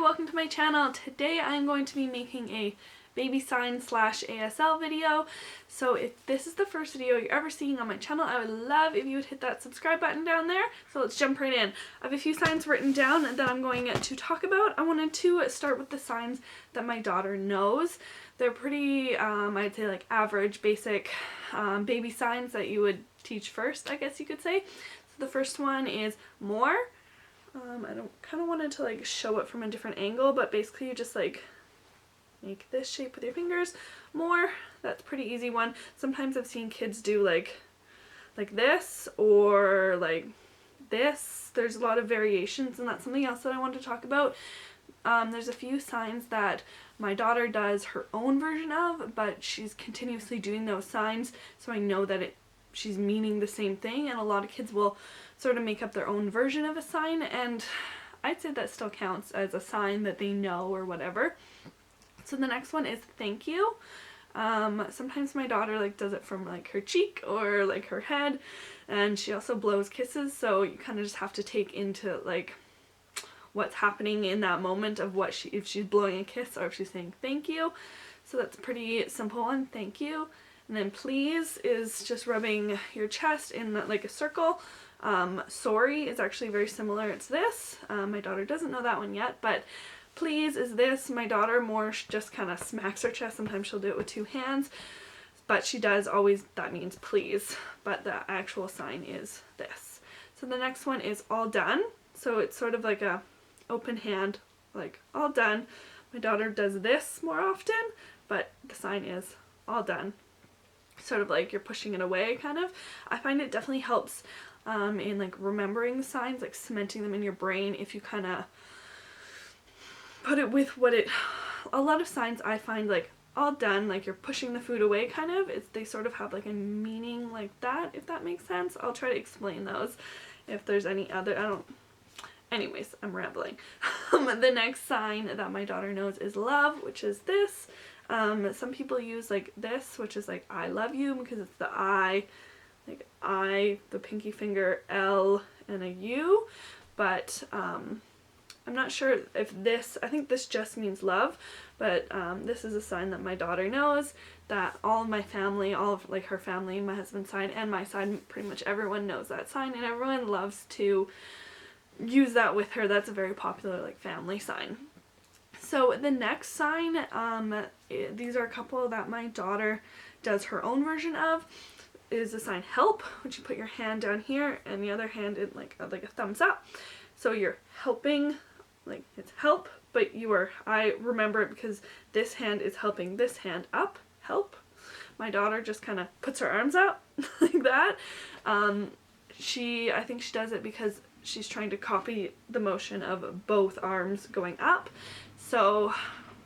welcome to my channel. Today I'm going to be making a baby sign slash ASL video. So if this is the first video you're ever seeing on my channel, I would love if you would hit that subscribe button down there. So let's jump right in. I have a few signs written down that I'm going to talk about. I wanted to start with the signs that my daughter knows. They're pretty, I'd say like average, basic baby signs that you would teach first, I guess you could say. So the first one is more. I don't kind of wanted to like show it from a different angle, but basically you just like make this shape with your fingers. More, that's a pretty easy one. Sometimes I've seen kids do like this or like this. There's a lot of variations, and that's something else that I want to talk about. There's a few signs that my daughter does her own version of, but she's continuously doing those signs, so I know that she's meaning the same thing, and a lot of kids will sort of make up their own version of a sign, and I'd say that still counts as a sign that they know or whatever. So the next one is thank you. Sometimes my daughter like does it from like her cheek or like her head, and she also blows kisses, so you kind of just have to take into like what's happening in that moment of what if she's blowing a kiss or if she's saying thank you. So that's a pretty simple one, thank you. And then please is just rubbing your chest in like a circle. Sorry is actually very similar. It's this. My daughter doesn't know that one yet, but please is this. My daughter more just kind of smacks her chest. Sometimes she'll do it with two hands, but she does always, that means please, but the actual sign is this. So the next one is all done. So it's sort of like a open hand, like all done. My daughter does this more often, but the sign is all done. Sort of like you're pushing it away, kind of. I find it definitely helps in like remembering the signs, like cementing them in your brain if you kind of put it with what it, a lot of signs I find like all done, like you're pushing the food away kind of, they sort of have like a meaning like that, if that makes sense. I'll try to explain those if there's any other, anyways, I'm rambling. The next sign that my daughter knows is love, which is this. Some people use like this, which is like I love you, because it's the I, like I, the pinky finger, L, and a U, but I'm not sure if this, I think this just means love, but this is a sign that my daughter knows, that all of my family, all of like her family, my husband's side and my side, pretty much everyone knows that sign, and everyone loves to use that with her. That's a very popular like family sign. So the next sign, these are a couple that my daughter does her own version of, is the sign help, which you put your hand down here and the other hand in like a thumbs up. So you're helping, like it's help, but I remember it because this hand is helping this hand up, help. My daughter just kind of puts her arms out like that. I think she does it because she's trying to copy the motion of both arms going up. So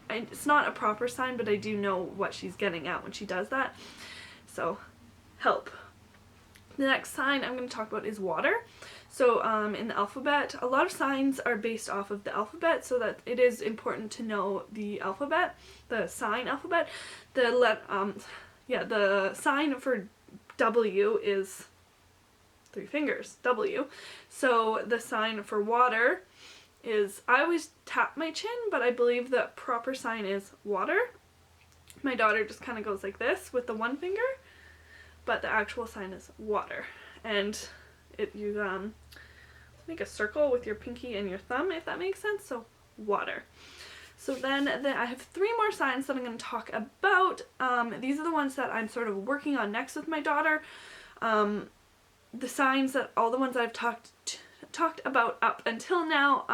it's not a proper sign, but I do know what she's getting at when she does that. So help. The next sign I'm going to talk about is water. So in the alphabet, a lot of signs are based off of the alphabet, so that it is important to know the alphabet, the sign alphabet. The sign for W is 3 fingers, W. So the sign for water is, I always tap my chin, but I believe the proper sign is water. My daughter just kind of goes like this with the one finger, but the actual sign is water. And you make a circle with your pinky and your thumb, if that makes sense, so water. So then I have 3 more signs that I'm going to talk about. These are the ones that I'm sort of working on next with my daughter. The signs that all the ones I've talked about up until now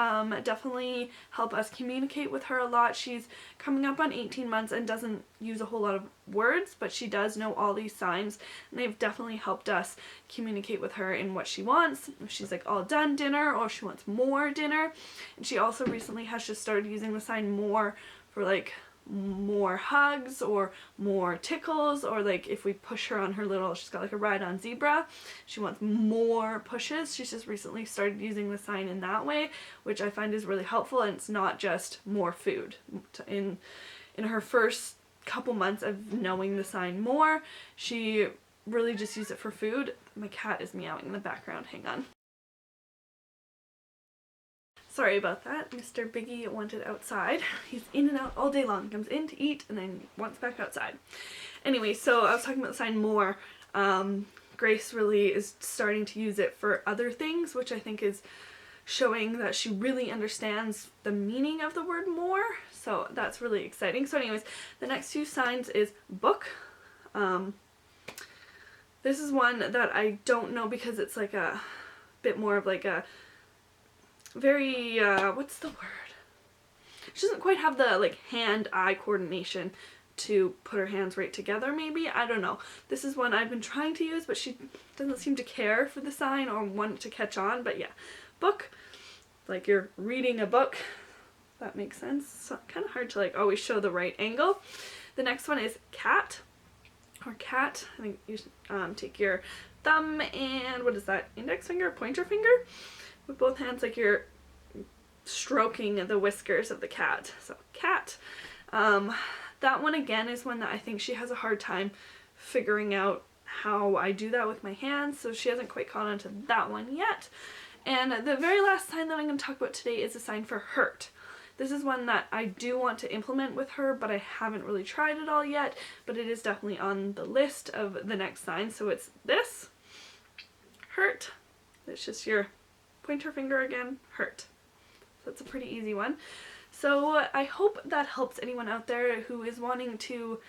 definitely help us communicate with her a lot. She's coming up on 18 months and doesn't use a whole lot of words, but she does know all these signs, and they've definitely helped us communicate with her in what she wants. If she's like all done dinner, or she wants more dinner. And she also recently has just started using the sign more for like more hugs or more tickles, or like if we push her on her little, she's got like a ride on zebra, she wants more pushes. She's just recently started using the sign in that way, which I find is really helpful, and it's not just more food. In her first couple months of knowing the sign more, she really just used it for food. My cat is meowing in the background, hang on. Sorry about that. Mr. Biggie wanted outside. He's in and out all day long. Comes in to eat and then wants back outside. Anyway, so I was talking about the sign more. Grace really is starting to use it for other things, which I think is showing that she really understands the meaning of the word more. So that's really exciting. So anyways, the next few signs is book. This is one that I don't know because it's like a bit more of like a very, what's the word? She doesn't quite have the like hand-eye coordination to put her hands right together maybe. I don't know. This is one I've been trying to use, but she doesn't seem to care for the sign or want to catch on. But yeah, book, like you're reading a book. That makes sense. It's kind of hard to like always show the right angle. The next one is cat or cat. I think you should take your thumb and what is that? Index finger, pointer finger with both hands like you're stroking the whiskers of the cat. So cat. That one again is one that I think she has a hard time figuring out how I do that with my hands, so she hasn't quite caught on to that one yet. And the very last sign that I'm going to talk about today is a sign for hurt. This is one that I do want to implement with her, but I haven't really tried it all yet, but it is definitely on the list of the next sign. So it's this, hurt. It's just your pointer finger again, hurt. So that's a pretty easy one. So I hope that helps anyone out there who is wanting to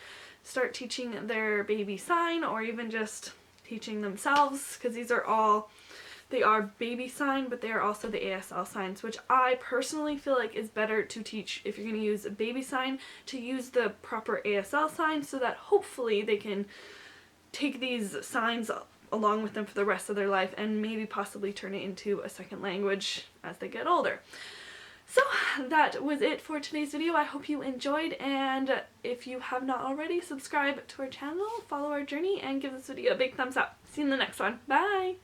start teaching their baby sign or even just teaching themselves, because these are all, they are baby sign, but they are also the ASL signs, which I personally feel like is better to teach if you're going to use a baby sign, to use the proper ASL sign so that hopefully they can take these signs along with them for the rest of their life and maybe possibly turn it into a second language as they get older. So that was it for today's video. I hope you enjoyed, and if you have not already, subscribe to our channel, follow our journey, and give this video a big thumbs up. See you in the next one. Bye!